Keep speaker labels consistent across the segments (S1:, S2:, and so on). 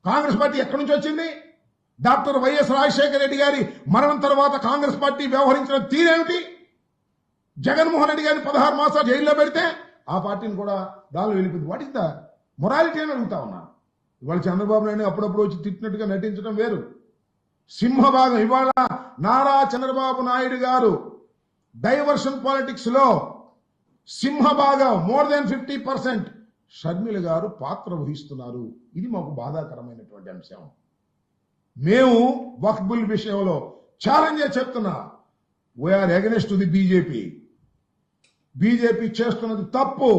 S1: Congress party ఎక్కడి నుంచి వచ్చింది? డాక్టర్ వైఎస్ రాజశేఖర రెడ్డి గారి మరణం తర్వాత కాంగ్రెస్ పార్టీ వ్యవహరించిన తీరేమిటి? జగన్మోహన్ రెడ్డి గారిని 16 మాసాలు జైల్లో పెడితే ఆ పార్టీని కూడా దానిలో వెళ్ళిపోయింది. వాట్ ఇస్ ద మొరాలిటీ అని అడుగుతా ఉన్నా. ఇవాళ చంద్రబాబు నాయుడు అప్పుడప్పుడు వచ్చి తిట్టినట్టుగా నటించడం వేరు. సింహభాగం ఇవాళ నారా చంద్రబాబు నాయుడు గారు డైవర్షన్ పాలిటిక్స్ లో సింహభాగం మోర్ దాన్ 50% షర్మిల గారు పాత్ర వహిస్తున్నారు. ఇది మాకు బాధాకరమైనటువంటి అంశం. మేము వక్ఫ్ బిల్ విషయంలో ఛాలెంజ్ చెప్తున్నా, we are against the BJP. BJP చేస్తున్నది తప్పు.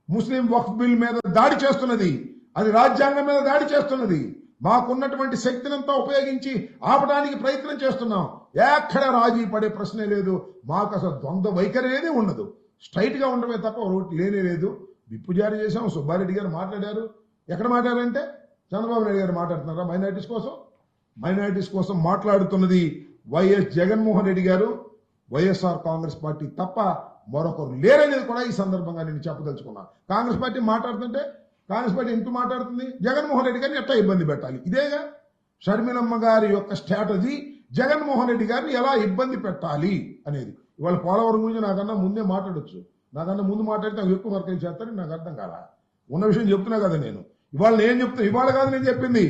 S1: ముస్లిం వక్ఫ్ బిల్ మీద దాడి చేస్తున్నది, అది రాజ్యాంగం మీద దాడి చేస్తున్నది. మాకున్నటువంటి శక్తినంతా ఉపయోగించి ఆపడానికి ప్రయత్నం చేస్తున్నాం. ఎక్కడ రాజీ పడే ప్రశ్నే లేదు. మాకు అసలు ద్వంద్వ వైఖరి అనేది ఉండదు. స్ట్రైట్ గా ఉండమే తప్ప ఒకటి లేనే లేదు. విప్పు జారీ చేశాం. సుబ్బారెడ్డి గారు మాట్లాడారు. ఎక్కడ మాట్లాడారంటే చంద్రబాబు నాయుడు గారు మాట్లాడుతున్నారా మైనారిటీస్ కోసం? మైనారిటీస్ కోసం మాట్లాడుతున్నది వైఎస్ జగన్మోహన్ రెడ్డి గారు, వైఎస్ఆర్ కాంగ్రెస్ పార్టీ తప్ప మరొకరు లేరనేది కూడా ఈ సందర్భంగా నేను చెప్పదలుచుకున్నా. కాంగ్రెస్ పార్టీ మాట్లాడుతుంటే కాంగ్రెస్ పార్టీ ఎందుకు మాట్లాడుతుంది? జగన్మోహన్ రెడ్డి గారిని ఎట్లా ఇబ్బంది పెట్టాలి, ఇదేగా షర్మిలమ్మ గారి యొక్క స్ట్రాటజీ. జగన్మోహన్ రెడ్డి గారిని ఎలా ఇబ్బంది పెట్టాలి అనేది. ఇవాళ పోలవరం గురించి నాకన్నా ముందే మాట్లాడొచ్చు. నాకన్నా ముందు మాట్లాడితే ఎక్కువ వర్కలు చేస్తారని నాకు అర్థం కాలా. ఉన్న విషయం చెప్తున్నా కదా నేను. ఇవాళ నేను చెప్తున్నా, ఇవాళ కాదు నేను చెప్పింది.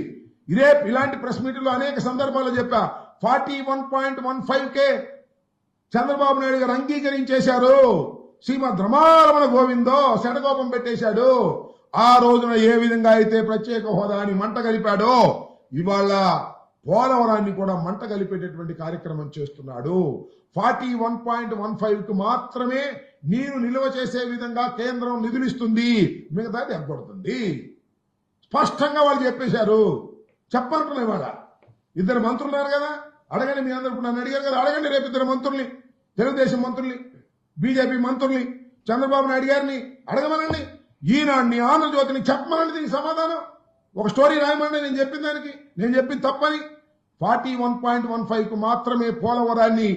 S1: ఇదే ఇలాంటి ప్రెస్ మీట్లో అనేక సందర్భాల్లో చెప్పా. 41.15K చంద్రబాబు నాయుడు గారు అంగీకరించేశారు. శ్రీమద్ రమారమణ గోవిందో శటకోపం పెట్టేశాడు. ఆ రోజున ఏ విధంగా అయితే ప్రత్యేక హోదాని మంట కలిపాడో ఇవాళ పోలవరాన్ని కూడా మంట కలిపేటటువంటి కార్యక్రమం చేస్తున్నాడు. 41.15కు మాత్రమే నీరు నిల్వ చేసే విధంగా కేంద్రం నిధులిస్తుంది, మిగతాది ఎగ్గొడుతుంది. స్పష్టంగా వాళ్ళు చెప్పేశారు. చెప్పనుకున్నా ఇవాళ ఇద్దరు మంత్రులు ఉన్నారు కదా, అడగండి. మీ అందరూ నన్ను అడిగారు కదా, అడగండి రేపు ఇద్దరు మంత్రుల్ని, తెలుగుదేశం మంత్రుల్ని, బీజేపీ మంత్రుల్ని, చంద్రబాబు నాయుడు గారిని అడగమనండి. ఈనాడిని, ఆంధ్రజ్యోతిని చెప్పమనండి దీనికి సమాధానం. ఒక స్టోరీ రాయమండి నేను చెప్పిన దానికి. నేను చెప్పింది తప్పని 41.15కు మాత్రమే పోలవరాన్ని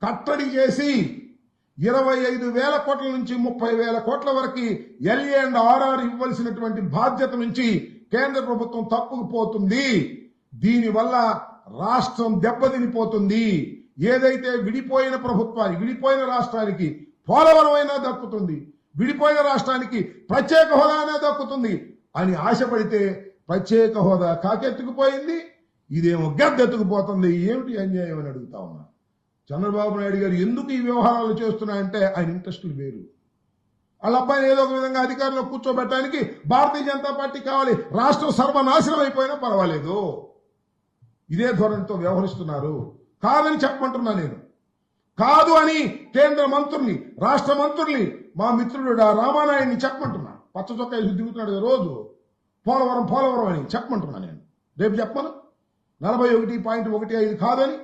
S1: కట్టడి చేసి 25,000 కోట్ల నుంచి 30,000 కోట్ల వరకు LA&RR ఇవ్వాల్సినటువంటి బాధ్యత నుంచి కేంద్ర ప్రభుత్వం తప్పుకుపోతుంది. దీనివల్ల రాష్ట్రం దెబ్బతినిపోతుంది. ఏదైతే విడిపోయిన ప్రభుత్వానికి, విడిపోయిన రాష్ట్రానికి పోలవరం అయినా దక్కుతుంది, విడిపోయిన రాష్ట్రానికి ప్రత్యేక హోదానే దక్కుతుంది అని ఆశపడితే ప్రత్యేక హోదా కాకెత్తుకుపోయింది. ఇదేమో గద్దెత్తుకుపోతుంది. ఏమిటి అన్యాయం అని అడుగుతా ఉన్నా. చంద్రబాబు నాయుడు గారు ఎందుకు ఈ వ్యవహారాలు చేస్తున్నాయంటే ఆయన ఇంట్రెస్టులు వేరు. వాళ్ళ అబ్బాయిని ఏదో ఒక విధంగా అధికారంలో కూర్చోబెట్టడానికి భారతీయ జనతా పార్టీ కావాలి. రాష్ట్రం సర్వనాశనం అయిపోయినా పర్వాలేదు. ఇదే ధోరణితో వ్యవహరిస్తున్నారు. కాదని చెప్పమంటున్నా నేను. కాదు అని కేంద్ర మంత్రుల్ని, రాష్ట్ర మంత్రుల్ని, మా మిత్రుడు రామానాయుడిని చెప్పమంటున్నా. పచ్చ చొక్కా దిగుతున్నాడు రోజు పోలవరం అని చెప్పమంటున్నా నేను. రేపు చెప్పను 41.15 కాదని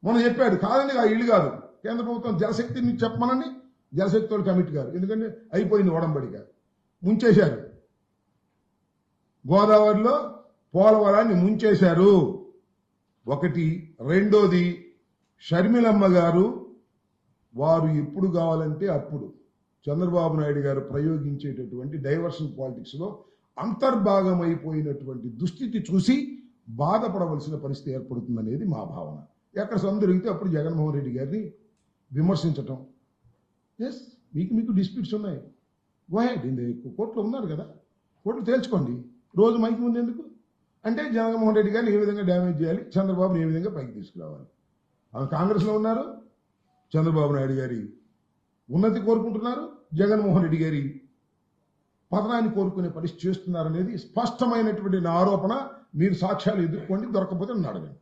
S1: మొన్న చెప్పాడు. కాదని ఆ ఇల్లు కాదు, కేంద్ర ప్రభుత్వం జలశక్తిని చెప్పమనండి. జలశక్తి వాళ్ళు కమిటీ గారు, ఎందుకంటే అయిపోయింది ఒడంబడిగా, ముంచేశారు. గోదావరిలో పోలవరాన్ని ముంచేశారు. ఒకటి. రెండోది, షర్మిలమ్మ గారు వారు ఎప్పుడు కావాలంటే అప్పుడు చంద్రబాబు నాయుడు గారు ప్రయోగించేటటువంటి డైవర్షన్ పాలిటిక్స్ లో అంతర్భాగం అయిపోయినటువంటి దుస్థితి చూసి బాధపడవలసిన పరిస్థితి ఏర్పడుతుందనేది మా భావన. ఎక్కడ సందరిగితే అప్పుడు జగన్మోహన్ రెడ్డి గారిని విమర్శించటం. ఎస్, మీకు డిస్ప్యూట్స్ ఉన్నాయి, గోహెడ్. కోర్టులో ఉన్నారు కదా, కోర్టులు తేల్చుకోండి. రోజు మైకి ముందు ఎందుకు అంటే జగన్మోహన్ రెడ్డి గారిని ఏ విధంగా డ్యామేజ్ చేయాలి, చంద్రబాబుని ఏ విధంగా పైకి తీసుకురావాలి. కాంగ్రెస్లో ఉన్నారు, చంద్రబాబు నాయుడు గారి ఉన్నతి కోరుకుంటున్నారు, జగన్మోహన్ రెడ్డి గారి పతనాన్ని కోరుకునే పరిస్థితి చేస్తున్నారనేది స్పష్టమైనటువంటి నా ఆరోపణ. మీరు సాక్ష్యాలు ఎదుర్కోండి, దొరకకపోతే నన్ను అడగండి.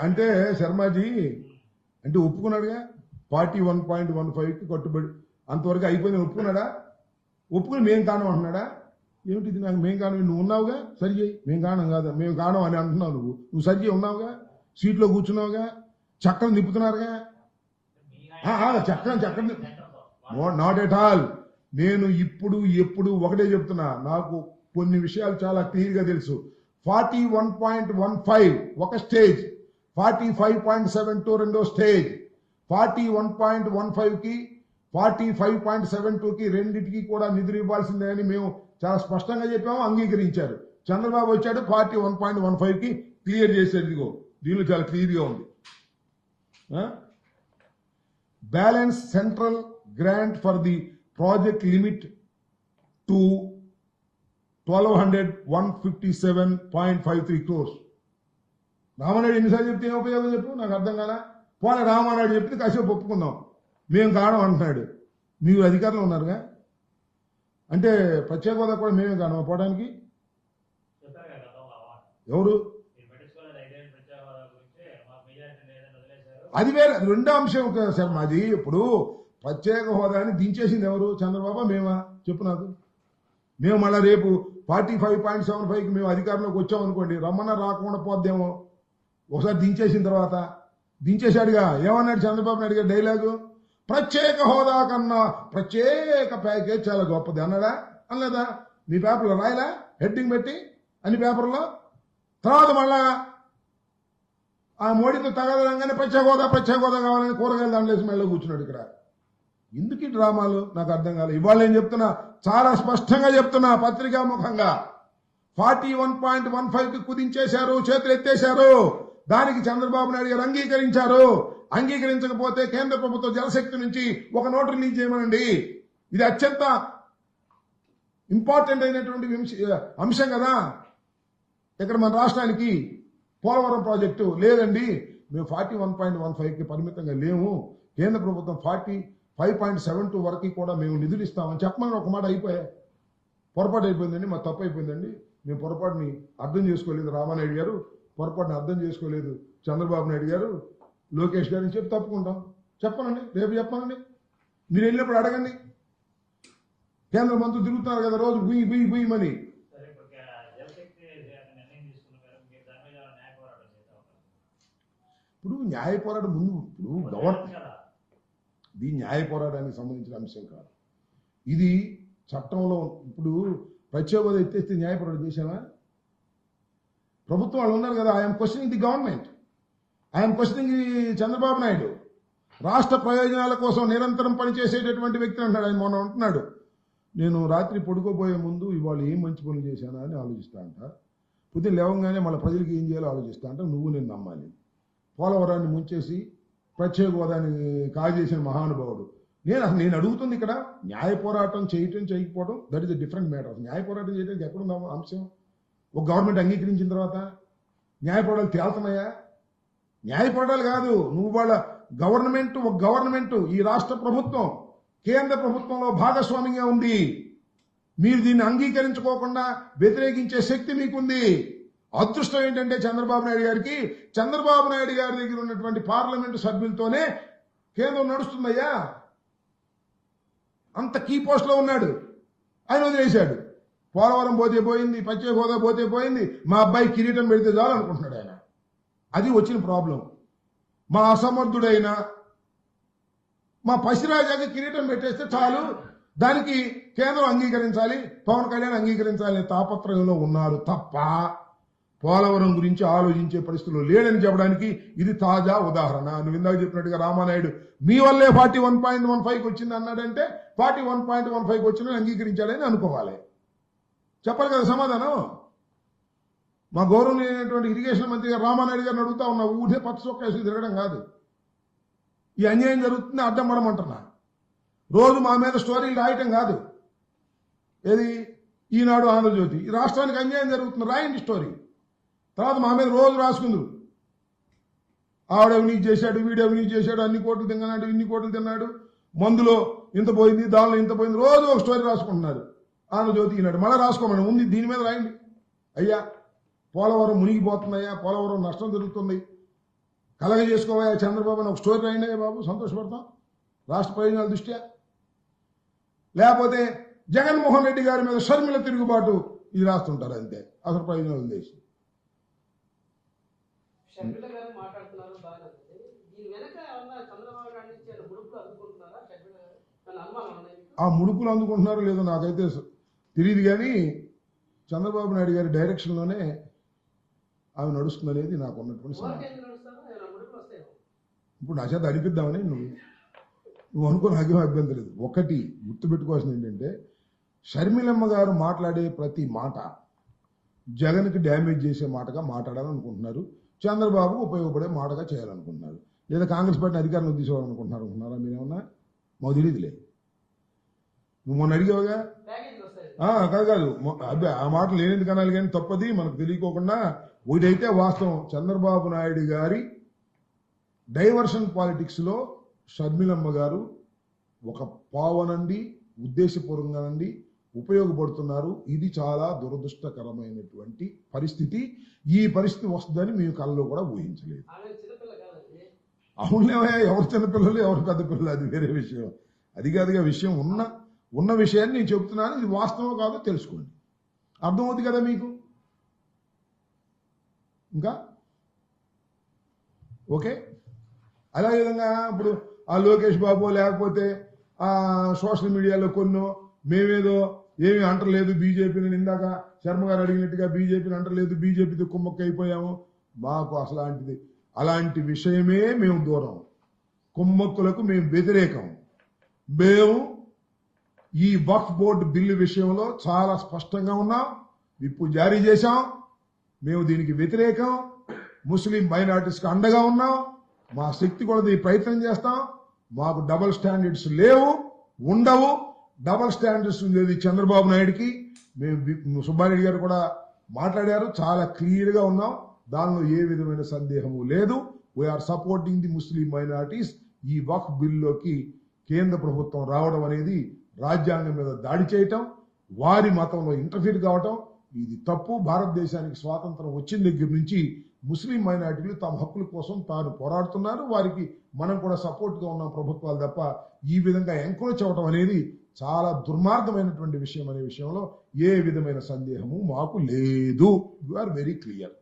S1: అంటే శర్మాజీ అంటే ఒప్పుకున్నాడుగా 41.15కి కట్టుబడి అంతవరకు అయిపోయింది ఒప్పుకున్నాడా? ఒప్పుకుని మేము కానం అంటున్నాడా? ఏమిటి నాకు మేము కానం? నువ్వు ఉన్నావుగా, సరి చేయి. మేము కానం కాదా, మేము కానం అని అంటున్నావు. నువ్వు సరి చేయి, ఉన్నావుగా, సీట్లో కూర్చున్నావుగా, చక్రం నిప్పుతున్నారుగా. చక్రం నాట్ ఎట్ ఆల్. నేను ఎప్పుడు ఒకటే చెప్తున్నా, నాకు కొన్ని విషయాలు చాలా క్లియర్ గా తెలుసు. 41.15 ఒక స్టేజ్, 45.72 రెండో స్టేజ్, 41.15 కి 45.72 కి రెండింటికి కూడా నిధులు ఇవ్వాల్సిందే అని మేము చాలా స్పష్టంగా చెప్పాము, అంగీకరించారు. చంద్రబాబు వచ్చాడు 41.15 కి క్లియర్ చేశాడు. ఇదిగో దీనిలో చాలా క్లియర్గా ఉంది. Balance central grant for the project limit to 1,200,157.53 crores. Ramanaidu ఎన్నిసార్లు చెప్తే ఏం ఉపయోగం చెప్పు, నాకు అర్థం కాదా. పోనీ రామానాయుడు చెప్తే కాసేపు ఒప్పుకుందాం, మేము కాడం అంటున్నాడు. మీరు అధికారంలో ఉన్నారుగా, అంటే ప్రత్యేక హోదా కూడా మేమే కాను పోవడానికి. ఎవరు అది వేరే రెండో అంశం సార్ మాది. ఇప్పుడు ప్రత్యేక హోదాని దించేసింది ఎవరు, చంద్రబాబు మేమా చెప్పు నాకు. మేము మళ్ళీ రేపు 45.75కి మేము అధికారంలోకి వచ్చామనుకోండి, రమ్మన్నా రాకుండా పోద్దేమో. ఒకసారి దించేసిన తర్వాత దించేశాడుగా, ఏమన్నాడు చంద్రబాబు నాయుడు గారు డైలాగు, ప్రత్యేక హోదా కన్నా ప్రత్యేక ప్యాకేజ్ చాలా గొప్పది అన్నాడా అనలేదా? మీ పేపర్లో రాయలా హెడ్డింగ్ పెట్టి అన్ని పేపర్లో? తర్వాత మళ్ళా ఆ మోడీతో తగదలంగానే ప్రత్యేక హోదా కావాలని కూరగాయలు దాంట్లేసి మళ్ళీ కూర్చున్నాడు ఇక్కడ. ఎందుకు ఈ డ్రామాలు నాకు అర్థం కాలేదు. ఇవాళ నేను చెప్తున్నా, చాలా స్పష్టంగా చెప్తున్నా పత్రికా ముఖంగా, 41.15కి కుదించేశారు, చేతులు ఎత్తేశారు. దానికి చంద్రబాబు నాయుడు గారు అంగీకరించారు. అంగీకరించకపోతే కేంద్ర ప్రభుత్వ జలశక్తి నుంచి ఒక నోటు రిలీజ్ చేయమనండి. ఇది అత్యంత ఇంపార్టెంట్ అయినటువంటి అంశం కదా ఇక్కడ మన రాష్ట్రానికి. పోలవరం ప్రాజెక్టు లేదండి, మేము 41.15కి పరిమితంగా లేము, కేంద్ర ప్రభుత్వం 45.72 వరకు కూడా మేము నిధులు ఇస్తామని చెప్పమని ఒక మాట అయిపోయాయి. పొరపాటు అయిపోయిందండి, మా తప్పు అయిపోయిందండి, మేము పొరపాటుని అర్థం చేసుకోలేదు, రామానాయుడు గారు పొరపాటుని అర్థం చేసుకోలేదు చంద్రబాబు నాయుడు గారు, లోకేష్ గారు అని చెప్పి తప్పుకుంటాం. చెప్పనండి, రేపు చెప్పనండి, మీరు వెళ్ళినప్పుడు అడగండి. కేంద్ర మంత్రులు తిరుగుతున్నారు కదా రోజు బుయ్యమని. ఇప్పుడు న్యాయ పోరాటం ముందు, ఇప్పుడు ఇది న్యాయ పోరాటానికి సంబంధించిన అంశం కాదు. ఇది చట్టంలో ఇప్పుడు ప్రత్యేక హోదా ఎత్తేస్తే న్యాయ పోరాటం చేశామా? ప్రభుత్వం వాళ్ళు ఉన్నారు కదా. I'm questioning the government, I'm questioning Chandrababu Naidu. రాష్ట్ర ప్రయోజనాల కోసం నిరంతరం పనిచేసేటటువంటి వ్యక్తి అంటాడు ఆయన. మొన్న అంటున్నాడు, నేను రాత్రి పడుకోబోయే ముందు ఇవాళ ఏం మంచి పనులు చేశానా అని ఆలోచిస్తా అంట, పొద్దున్న లేవగానే మళ్ళీ ప్రజలకు ఏం చేయాలో ఆలోచిస్తా అంట. నువ్వు నేను నమ్మాలి. పోలవరాన్ని ముంచేసి ప్రత్యేక హోదాని కాజేసిన మహానుభావుడు. నేను అడుగుతుంది ఇక్కడ న్యాయ పోరాటం చేయటం చేయకపోవడం, that is a different matter. న్యాయ పోరాటం చేయడానికి ఎక్కడుందా అంశం? ఒక గవర్నమెంట్ అంగీకరించిన తర్వాత న్యాయ పోరాటాలు తేలుతున్నాయా? న్యాయ పోరాటాలు కాదు, నువ్వు వాళ్ళ ఒక గవర్నమెంట్ ఈ రాష్ట్ర ప్రభుత్వం కేంద్ర ప్రభుత్వంలో భాగస్వామిగా ఉంది. మీరు దీన్ని అంగీకరించుకోకుండా వ్యతిరేకించే శక్తి మీకుంది. అదృష్టం ఏంటంటే చంద్రబాబు నాయుడు గారికి, చంద్రబాబు నాయుడు గారి దగ్గర ఉన్నటువంటి పార్లమెంటు సభ్యులతోనే కేంద్రం నడుస్తుందయ్యా. అంత కీ పోస్ట్ లో ఉన్నాడు, ఆయన వదిలేశాడు. పోలవరం పోతే పోయింది, ప్రత్యేక హోదా పోతే పోయింది, మా అబ్బాయి కిరీటం పెడితే చాలు అనుకుంటున్నాడు ఆయన. అది వచ్చిన ప్రాబ్లం. మా అసమర్థుడైన మా పసిరాజాకి కిరీటం పెట్టేస్తే చాలు, దానికి కేంద్రం అంగీకరించాలి, పవన్ కళ్యాణ్ అంగీకరించాలనే తాపత్రయంలో ఉన్నారు తప్ప పోలవరం గురించి ఆలోచించే పరిస్థితుల్లో లేడని చెప్పడానికి ఇది తాజా ఉదాహరణ. నువ్వు ఇందాక చెప్పినట్టుగా రామానాయుడు మీ వల్లే 41.15కి వచ్చింది అన్నాడంటే 41.15కి వచ్చిందని అంగీకరించాడని అనుకోవాలి. చెప్పాలి కదా సమాధానం. మా గౌరవనీయమైనటువంటి ఇరిగేషన్ మంత్రి గారు రామానాయుడు గారిని అడుగుతా ఉన్నా, ఊరే పచ్చ చొక్కేసి తిరగడం కాదు. ఈ అన్యాయం జరుగుతుంది అడ్డం పడమంటున్నా. రోజు మా మీద స్టోరీలు రాయటం కాదు. ఏది ఈనాడు ఆంధ్రజ్యోతి, ఈ రాష్ట్రానికి అన్యాయం జరుగుతుంది రాయండి స్టోరీ. తర్వాత మా మీద రోజు రాసుకుందరు, ఆవిడ అవినీతి చేశాడు, వీడు అవినీతి చేశాడు, అన్ని కోట్లు తిన్నాడు, ఇన్ని కోట్లు తిన్నాడు, మందులో ఇంత పోయింది, దానిలో ఇంత పోయింది, రోజు ఒక స్టోరీ రాసుకుంటున్నారు. ఆంధ్రజ్యోతి ఈనాడు మళ్ళీ రాసుకోమని ఉంది, దీని మీద రాయండి. అయ్యా పోలవరం మునిగిపోతుందయ్యా, పోలవరం నష్టం జరుగుతుంది, కలగజేసుకోవయ్యా చంద్రబాబు అని ఒక స్టోరీ రాయండి అయ్యా బాబు, సంతోషపడతాం రాష్ట్ర ప్రయోజనాల దృష్ట్యా. లేకపోతే జగన్మోహన్ రెడ్డి గారి మీద షర్మిల తిరుగుబాటు ఇది రాస్తుంటారు అంతే, అసలు ప్రయోజనాలు దేశం. ఆ ముడుపులు అందుకుంటున్నారో లేదో నాకైతే తెలియదు, కానీ చంద్రబాబు నాయుడు గారి డైరెక్షన్లోనే ఆమె నడుస్తుంది అనేది నాకు ఉన్నటువంటి సమాచారం. ఇప్పుడు నా చేత అడిపిద్దామని నువ్వు అనుకో, నాకేం అభ్యంతరం లేదు. ఒకటి గుర్తుపెట్టుకోవాల్సింది ఏంటంటే, షర్మిలమ్మ గారు మాట్లాడే ప్రతి మాట జగన్కి డ్యామేజ్ చేసే మాటగా మాట్లాడాలనుకుంటున్నారు, చంద్రబాబుకు ఉపయోగపడే మాటగా చేయాలనుకుంటున్నారు, లేదా కాంగ్రెస్ పార్టీని అధికారంలో తీసుకోవాలనుకుంటున్నారా? మీరేమన్నా మాకు తెలియదులే. నువ్వు మొన్న అడిగావుగా, కాదు అబ్బాయి ఆ మాటలు లేనిది కనాలి, కానీ తప్పది మనకు తెలియకోకుండా. ఒకటైతే వాస్తవం, చంద్రబాబు నాయుడు గారి డైవర్షన్ పాలిటిక్స్లో షర్మిలమ్మ గారు ఒక పావనండి, ఉద్దేశపూర్వకంగానండి ఉపయోగపడుతున్నారు. ఇది చాలా దురదృష్టకరమైనటువంటి పరిస్థితి. ఈ పరిస్థితి వస్తుందని మేము కళ్ళలో కూడా ఊహించలేదు. అవునులేవా, ఎవరు చిన్నపిల్లలు ఎవరు పెద్ద పిల్లలు అది వేరే విషయం. అది కాదుగా విషయం. ఉన్న విషయాన్ని నేను చెప్తున్నాను, ఇది వాస్తవం కాదో తెలుసుకోండి. అర్థమవుతుంది కదా మీకు? ఇంకా ఓకే. అదే విధంగా ఇప్పుడు ఆ లోకేష్ బాబు లేకపోతే ఆ సోషల్ మీడియాలో కొన్నో మేమేదో ఏమీ అంటలేదు బీజేపీని, ఇందాక శర్మ గారు అడిగినట్టుగా బీజేపీని అంటలేదు, బీజేపీతో కుమ్మక్క అయిపోయాము. మాకు అసలాంటిది అలాంటి విషయమే మేము దూరం. కుమ్మక్కులకు మేము వ్యతిరేకం. మేము ఈ వక్ఫ్ బోర్డు బిల్లు విషయంలో చాలా స్పష్టంగా ఉన్నాం, విప్పు జారీ చేశాం. మేము దీనికి వ్యతిరేకం. ముస్లిం మైనారిటీస్కి అండగా ఉన్నాం. మా శక్తి కొలది ప్రయత్నం చేస్తాం. మాకు డబుల్ స్టాండర్డ్స్ లేవు, ఉండవు. డబుల్ స్టాండర్డ్స్ ఉండేది చంద్రబాబు నాయుడికి. మేము సుబ్బారెడ్డి గారు కూడా మాట్లాడారు, చాలా క్లియర్గా ఉన్నాం. దానిలో ఏ విధమైన సందేహము లేదు. We are supporting the Muslim minorities. ఈ వక్ఫ్ బిల్లులోకి కేంద్ర ప్రభుత్వం రావడం అనేది రాజ్యాంగం మీద దాడి చేయటం, వారి మతంలో ఇంటర్ఫీర్ కావటం, ఇది తప్పు. భారతదేశానికి స్వాతంత్రం వచ్చిన దగ్గర నుంచి ముస్లిం మైనారిటీలు తమ హక్కుల కోసం తాను పోరాడుతున్నారు. వారికి మనం కూడా సపోర్ట్గా ఉన్నాం ప్రభుత్వాలు తప్ప ఈ విధంగా ఎంకరేజ్ అవ్వటం అనేది చాలా దుర్మార్గమైనటువంటి విషయం అనే విషయంలో ఏ విధమైన సందేహము మాకు లేదు. You are very clear.